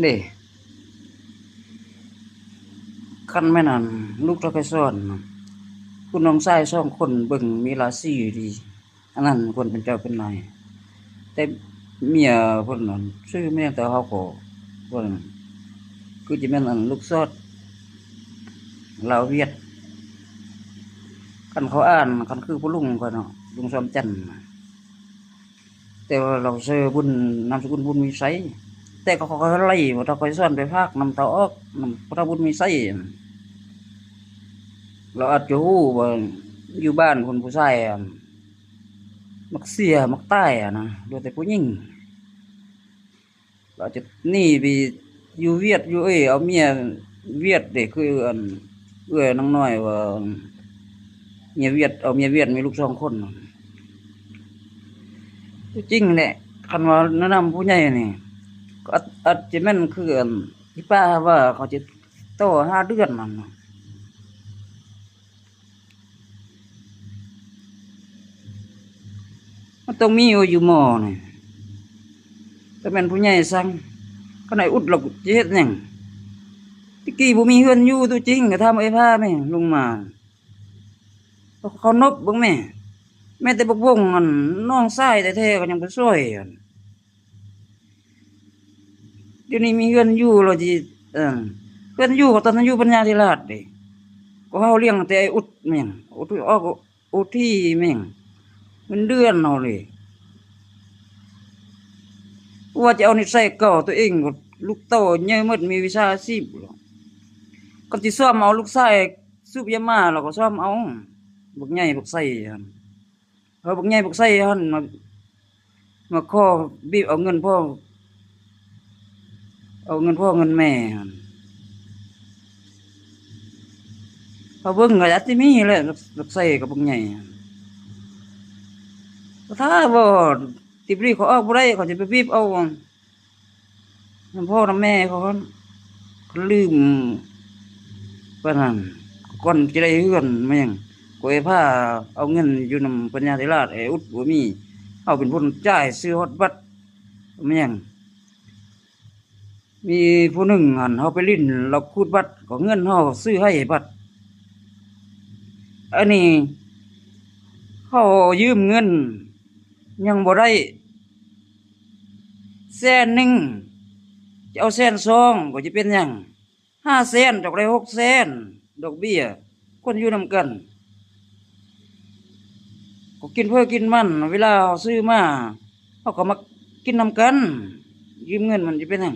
เด้คันแม่นั่นลูกตะไคร้อนคุณน้องชายสองคนเบิ่งมีราศีอยู่ดีอันนั้นควรเป็นเจ้าเป็นนายแต่เมียเพิ่นนั่นชื่อแม่แต่เขาก็เพิ่นคือสิแม่นอันลูกซอดลาวเวียดคันเขาอ่านคันคือผู้ลุงเขาเนาะลุงซอมจันทน์น่ะแต่ว่าเราชื่อบุญนามสกุลบุญมีไสแต่เขาก็ไล่บ่ตะไคร้อนไปภาคนำเตาออกนำพระบุญมีไสเราอาจจะฮู้ว่าอยู่บ้านคนผู้ชายอะมักเสียมักตายอะนะเหลือแต่ผู้หญิงเราจะหนีไปอยู่เวียดอยู่เอาเมียเวียดเด้คืออันนางน้อยว่าเมียเวียดเอาเมียเวียดมีลูก2คนจริงแหละคันว่าแนะนำผู้ใหญ่นี่ก็อาจจะแม่นคืออันที่ป้าว่าเขาจะโต5เดือนนั่นน่ะมันต้องมีอยู่หม้อนี่แต่แม่นผู้ใหญ่สั่งขนาดอุดหลักจะเฮ็ดหยังตะกี้บ่มีเฮือนอยู่ตัวจริงก็ทำไอ้ผ้าแม่ลงมาเขานบเบิ่งแม่แม่แต่บักวงอันน้องชายแท้ๆก็ยังบ่ช่วยอั่นเดี๋ยวนี้มีเฮือนอยู่แล้วสิเออเฮือนอยู่ก็ตอนนั้นอยู่ปัญญาธิราชเด้ก็เฮาเลี้ยงแต่ไอ้อุดแม่งอุดออกอุดที่แม่งเงินเดือนเฮาเลยว่าจะเอานิสัยเก่าตัวเองก็ลูกโตใหญ่หมดมีวิชาอาชีพก็สิซ่อมเอาลูกชายสูบยามาแล้วก็ซ่อมเอาบักใหญ่บักไส้หั่นเอาบักใหญ่บักไส้หั่นมาขอบีบเอาเงินพ่อเงินแม่หั่นเขาเบิ่งก็อาจสิมีแหละบักไส้กับบักใหญ่ถ้าบ่ติบรีเขาออกบ่ได้เขาจะไปบีบเอาน้ำพ่อน้ำแม่เขาลืมปานนั้นก่อนจะได้เฮือนแม่งก็ไอ้ผ้าเอาเงินอยู่นำปัญญาธิราชไอ้อุดบ่มีเอาเป็นผู้จ่ายซื้อฮอดบัตรแม่งมีผู้หนึ่งหั่นเฮาไปลิ้นเราคูดบัตรก็เงินเฮาซื้อให้บัตรอันนี้เฮายืมเงินยังบ่ได้100,000จะเอา120,000ก็จะเป็นหยัง500,000จะได้600,000ดอกเบี้ยคนอยู่นำกันก็กินเพื่อกินมันเวลาเฮาซื้อมาเฮาก็มากินนำกันยืมเงินมันจะเป็นหยัง